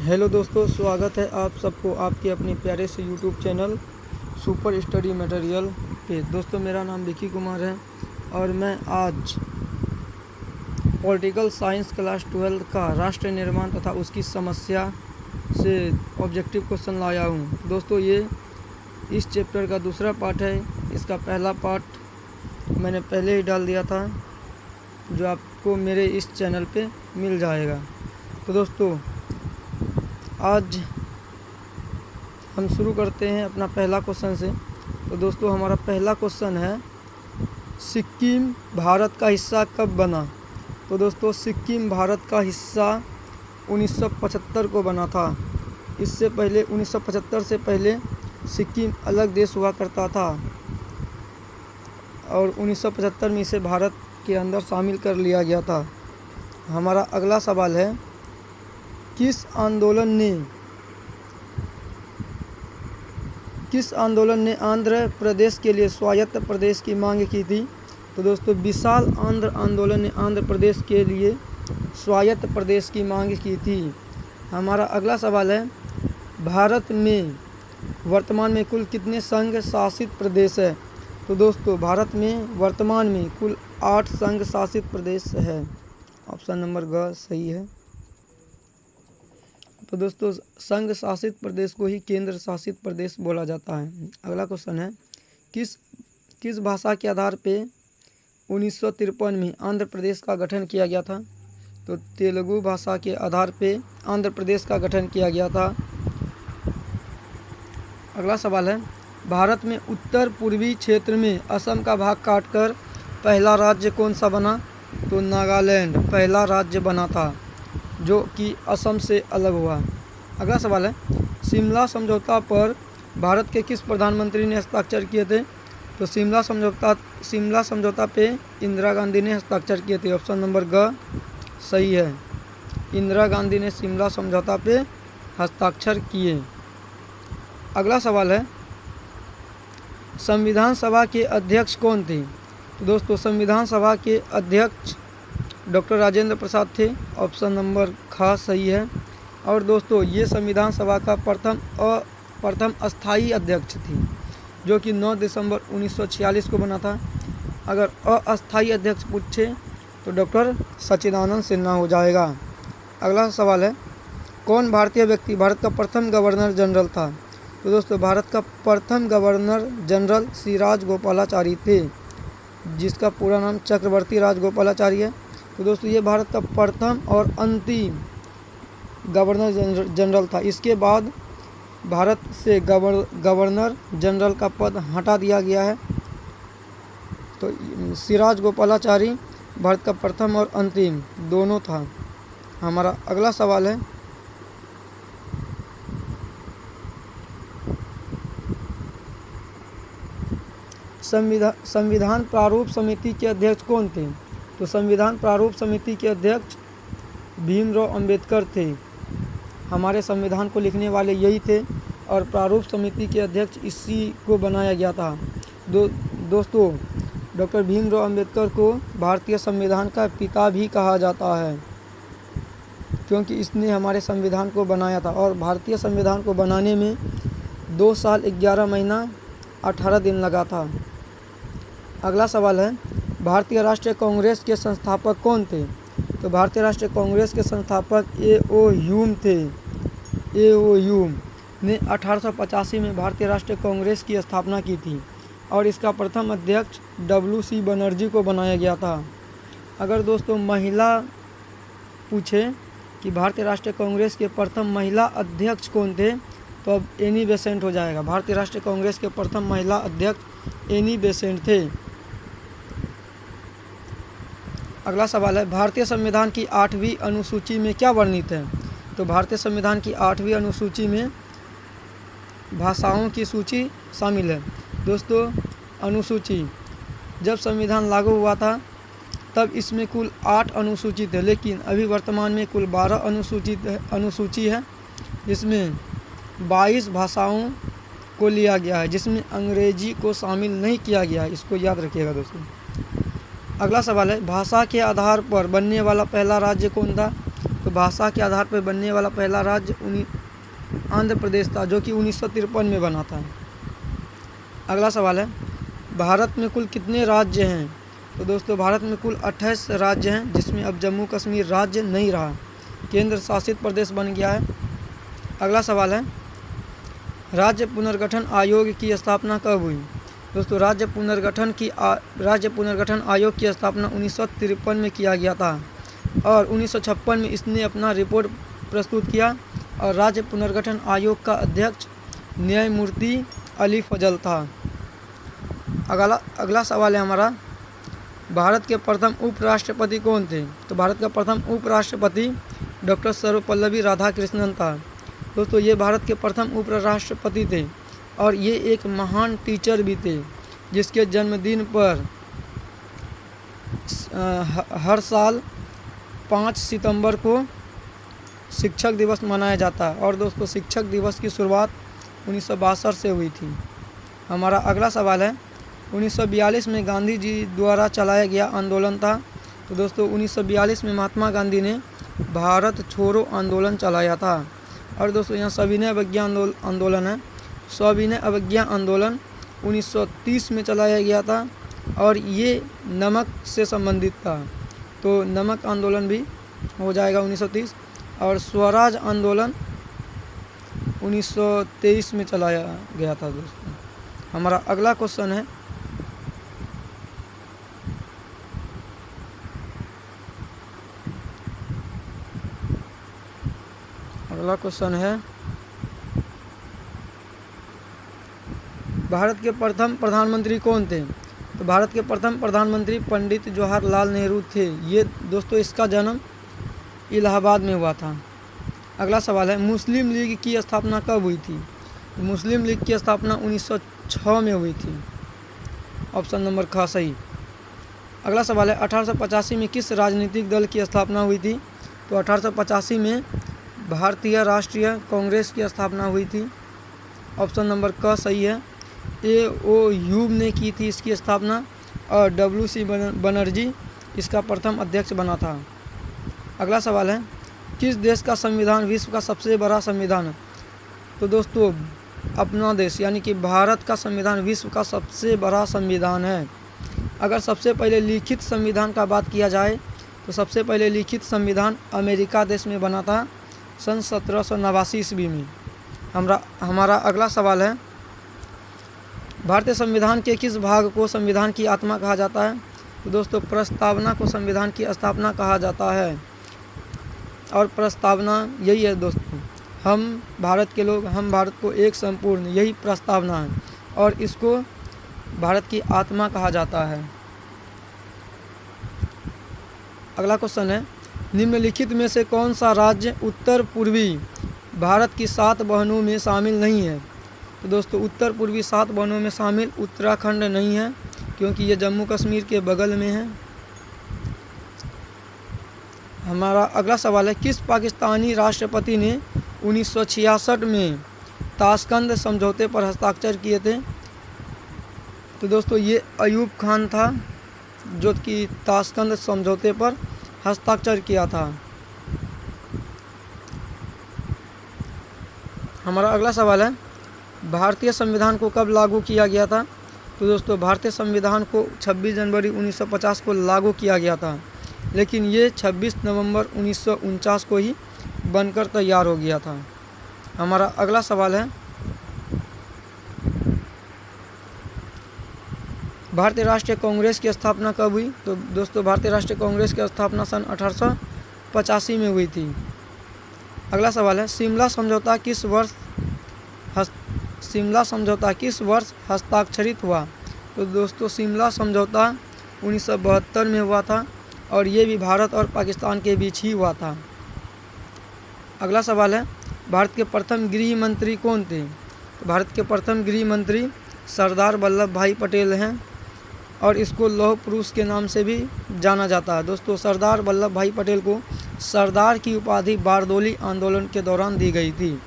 Hello दोस्तों, स्वागत है आप सबको आपके अपने प्यारे से YouTube channel super study material पे। दोस्तों, मेरा नाम विकी कुमार है और मैं आज पॉलिटिकल साइंस क्लास 12 का राष्ट्र निर्माण तथा उसकी समस्या से ऑब्जेक्टिव क्वेश्चन लाया हूँ। दोस्तों, ये इस चैप्टर का दूसरा पार्ट है। इसका पहला पार्ट मैंने पहले ही डाल दिया था, जो आपको मेरे इस चैनल पे मिल जाएगा। तो दोस्तों, आज हम शुरू करते हैं अपना पहला क्वेश्चन से। तो दोस्तों, हमारा पहला क्वेश्चन है, सिक्किम भारत का हिस्सा कब बना? तो दोस्तों, सिक्किम भारत का हिस्सा 1975 को बना था। इससे पहले 1975 से पहले सिक्किम अलग देश हुआ करता था और 1975 में इसे भारत के अंदर शामिल कर लिया गया था। हमारा अगला सवाल है, किस आंदोलन ने आंध्र प्रदेश के लिए स्वायत्त प्रदेश की मांग की थी? तो दोस्तों, विशाल आंध्र आंदोलन ने आंध्र प्रदेश के लिए स्वायत्त प्रदेश की मांग की थी। हमारा अगला सवाल है, भारत में वर्तमान में कुल कितने संघ शासित प्रदेश है? तो दोस्तों, भारत में वर्तमान में कुल 8 संघ शासित प्रदेश है। ऑप्शन नंबर ग सही है। तो दोस्तों, संघ शासित प्रदेश को ही केंद्र शासित प्रदेश बोला जाता है। अगला क्वेश्चन है, किस भाषा के आधार पे 1953 में आंध्र प्रदेश का गठन किया गया था? तो तेलुगु भाषा के आधार पे आंध्र प्रदेश का गठन किया गया था। अगला सवाल है, भारत में उत्तर पूर्वी क्षेत्र में असम का भाग काटकर पहला राज्य कौन सा बना? तो नागालैंड पहला राज्य बना था, जो कि असम से अलग हुआ। अगला सवाल है, शिमला समझौता पर भारत के किस प्रधानमंत्री ने हस्ताक्षर किए थे? तो शिमला समझौता पे इंदिरा गांधी ने हस्ताक्षर किए थे। ऑप्शन नंबर ग सही है। इंदिरा गांधी ने शिमला समझौता पे हस्ताक्षर किए। अगला सवाल है, संविधान सभा के अध्यक्ष कौन थे? तो दोस्तों, संविधान सभा के अध्यक्ष डॉक्टर राजेंद्र प्रसाद थे। ऑप्शन नंबर ख सही है। और दोस्तों, ये संविधान सभा का प्रथम अस्थाई अध्यक्ष थी, जो कि 9 दिसंबर 1946 को बना था। अगर अस्थाई अध्यक्ष पूछे तो डॉक्टर सच्चिदानंद सिन्हा हो जाएगा। अगला सवाल है, कौन भारतीय व्यक्ति भारत का प्रथम गवर्नर जनरल था? तो दोस्तों, भारत का प्रथम गवर्नर जनरल श्री राजगोपालाचारी थे, जिसका पूरा नाम चक्रवर्ती राजगोपालाचारी है। तो दोस्तों, ये भारत का प्रथम और अंतिम गवर्नर जनरल था। इसके बाद भारत से गवर्नर जनरल का पद हटा दिया गया है। तो श्री राजगोपालाचारी भारत का प्रथम और अंतिम दोनों था। हमारा अगला सवाल है, संविधान प्रारूप समिति के अध्यक्ष कौन थे? तो संविधान प्रारूप समिति के अध्यक्ष भीमराव अंबेडकर थे। हमारे संविधान को लिखने वाले यही थे और प्रारूप समिति के अध्यक्ष इसी को बनाया गया था। दोस्तों, डॉक्टर भीमराव अंबेडकर को भारतीय संविधान का पिता भी कहा जाता है, क्योंकि इसने हमारे संविधान को बनाया था। और भारतीय संविधान को बनाने में 2 साल 11 महीना 18 दिन लगा था। अगला सवाल है, भारतीय राष्ट्रीय कांग्रेस के संस्थापक कौन थे? तो भारतीय राष्ट्रीय कांग्रेस के संस्थापक ए.ओ. ह्यूम थे। ए.ओ. ह्यूम ने 1885 में भारतीय राष्ट्रीय कांग्रेस की स्थापना की थी और इसका प्रथम अध्यक्ष W.C. बनर्जी को बनाया गया था। अगर दोस्तों महिला पूछे कि भारतीय राष्ट्रीय कांग्रेस के प्रथम महिला अध्यक्ष कौन थे, तो अब एनी बेसेंट हो जाएगा। भारतीय राष्ट्रीय कांग्रेस के प्रथम महिला अध्यक्ष एनी बेसेंट थे। अगला सवाल है, भारतीय संविधान की 8वीं अनुसूची में क्या वर्णित है? तो भारतीय संविधान की 8वीं अनुसूची में भाषाओं की सूची शामिल है। दोस्तों, अनुसूची जब संविधान लागू हुआ था तब इसमें कुल 8 अनुसूची थे, लेकिन अभी वर्तमान में कुल 12 अनुसूची है। इसमें 22 भाषाओं को लिया गया है, जिसमें अंग्रेजी को शामिल नहीं किया गया है। इसको याद रखिएगा दोस्तों। अगला सवाल है, भाषा के आधार पर बनने वाला पहला राज्य कौन था? तो भाषा के आधार पर बनने वाला पहला राज्य आंध्र प्रदेश था, जो कि 1953 में बना था। अगला सवाल है, भारत में कुल कितने राज्य हैं? तो दोस्तों भारत में कुल 28 राज्य हैं, जिसमें अब जम्मू कश्मीर राज्य नहीं रहा, केंद्र शासित प्रदेश बन गया है। अगला सवाल है, राज्य पुनर्गठन आयोग की स्थापना कब हुई? दोस्तों राज्य पुनर्गठन आयोग की स्थापना 1953 में किया गया था और 1956 में इसने अपना रिपोर्ट प्रस्तुत किया और राज्य पुनर्गठन आयोग का अध्यक्ष न्यायमूर्ति अली फजल था। अगला सवाल है हमारा, भारत के प्रथम उपराष्ट्रपति कौन थे? तो भारत का प्रथम उपराष्ट्रपति डॉक्टर सर्वपल्लवी राधाकृष्णन था। दोस्तों ये भारत के प्रथम उपराष्ट्रपति थे और ये एक महान टीचर भी थे, जिसके जन्मदिन पर हर साल 5 सितंबर को शिक्षक दिवस मनाया जाता है। और दोस्तों शिक्षक दिवस की शुरुआत 1962 से हुई थी। हमारा अगला सवाल है, 1942 में गांधी जी द्वारा चलाया गया आंदोलन था। तो दोस्तों 1942 में महात्मा गांधी ने भारत छोड़ो आंदोलन चलाया था। और दोस्तों यहाँ सविनय अवज्ञा आंदोलन है। सविनय अवज्ञा आंदोलन 1930 में चलाया गया था और ये नमक से संबंधित था, तो नमक आंदोलन भी हो जाएगा 1930। और स्वराज आंदोलन 1923 में चलाया गया था। दोस्तों हमारा अगला क्वेश्चन है, भारत के प्रथम प्रधानमंत्री कौन थे? तो भारत के प्रथम प्रधानमंत्री पंडित जवाहरलाल नेहरू थे। ये दोस्तों इसका जन्म इलाहाबाद में हुआ था। अगला सवाल है, मुस्लिम लीग की स्थापना कब हुई थी? मुस्लिम लीग की स्थापना 1906 में हुई थी। ऑप्शन नंबर ख सही। अगला सवाल है, 1885 में किस राजनीतिक दल की स्थापना हुई थी? तो 1885 में भारतीय राष्ट्रीय कांग्रेस की स्थापना हुई थी। ऑप्शन नंबर क सही है। AOU ने की थी इसकी स्थापना और WC बनर्जी इसका प्रथम अध्यक्ष बना था। अगला सवाल है, किस देश का संविधान विश्व का सबसे बड़ा संविधान है? तो दोस्तों अपना देश यानी कि भारत का संविधान विश्व का सबसे बड़ा संविधान है। अगर सबसे पहले लिखित संविधान का बात किया जाए तो सबसे पहले लिखित संविधान अमेरिका देश में बना था सन 1789 ईस्वी में। हमारा अगला सवाल है, भारतीय संविधान के किस भाग को संविधान की आत्मा कहा जाता है? तो दोस्तों प्रस्तावना को संविधान की स्थापना कहा जाता है और प्रस्तावना यही है दोस्तों, हम भारत के लोग, हम भारत को एक संपूर्ण, यही प्रस्तावना है और इसको भारत की आत्मा कहा जाता है। अगला क्वेश्चन है, निम्नलिखित में से कौन सा राज्य उत्तर पूर्वी भारत की 7 बहनों में शामिल नहीं है? तो दोस्तों उत्तर पूर्वी 7 बहनों में शामिल उत्तराखंड नहीं है, क्योंकि ये जम्मू कश्मीर के बगल में है। हमारा अगला सवाल है, किस पाकिस्तानी राष्ट्रपति ने 1966 में ताशकंद समझौते पर हस्ताक्षर किए थे? तो दोस्तों ये अयूब खान था, जो कि ताशकंद समझौते पर हस्ताक्षर किया था। हमारा अगला सवाल है, भारतीय संविधान को कब लागू किया गया था? तो दोस्तों भारतीय संविधान को 26 जनवरी 1950 को लागू किया गया था, लेकिन ये 26 नवंबर 1949 को ही बनकर तैयार हो गया था। हमारा अगला सवाल है, भारतीय राष्ट्रीय कांग्रेस की स्थापना कब हुई? तो दोस्तों भारतीय राष्ट्रीय कांग्रेस की स्थापना सन 1885 में हुई थी। अगला सवाल है, शिमला समझौता किस वर्ष हस्ताक्षरित हुआ? तो दोस्तों शिमला समझौता 1972 में हुआ था और ये भी भारत और पाकिस्तान के बीच ही हुआ था। अगला सवाल है, भारत के प्रथम गृह मंत्री कौन थे? तो भारत के प्रथम गृह मंत्री सरदार वल्लभ भाई पटेल हैं और इसको लौह पुरुष के नाम से भी जाना जाता है। दोस्तों सरदार वल्लभ भाई पटेल को सरदार की उपाधि बारदोली आंदोलन के दौरान दी गई थी।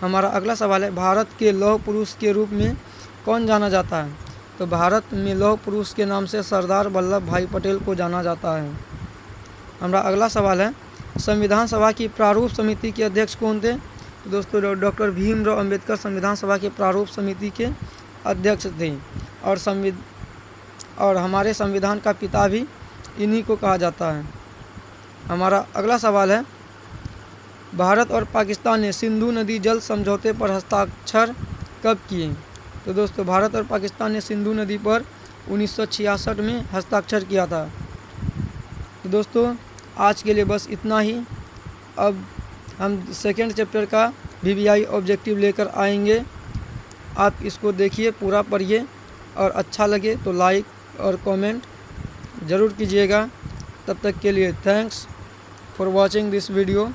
हमारा अगला सवाल है, भारत के लौह पुरुष के रूप में कौन जाना जाता है? तो भारत में लौह पुरुष के नाम से सरदार वल्लभ भाई पटेल को जाना जाता है। हमारा अगला सवाल है, संविधान सभा की प्रारूप समिति के अध्यक्ष कौन थे? तो दोस्तों डॉक्टर भीमराव अंबेडकर संविधान सभा के प्रारूप समिति के अध्यक्ष थे। और हमारे संविधान का पिता भी इन्हीं को कहा जाता है। हमारा अगला सवाल है, भारत और पाकिस्तान ने सिंधु नदी जल समझौते पर हस्ताक्षर कब किए? तो दोस्तों भारत और पाकिस्तान ने सिंधु नदी पर 1966 में हस्ताक्षर किया था। तो दोस्तों आज के लिए बस इतना ही। अब हम सेकेंड चैप्टर का VVI ऑब्जेक्टिव लेकर आएंगे। आप इसको देखिए, पूरा पढ़िए और अच्छा लगे तो लाइक और कमेंट ज़रूर कीजिएगा। तब तक के लिए thanks for watching this video.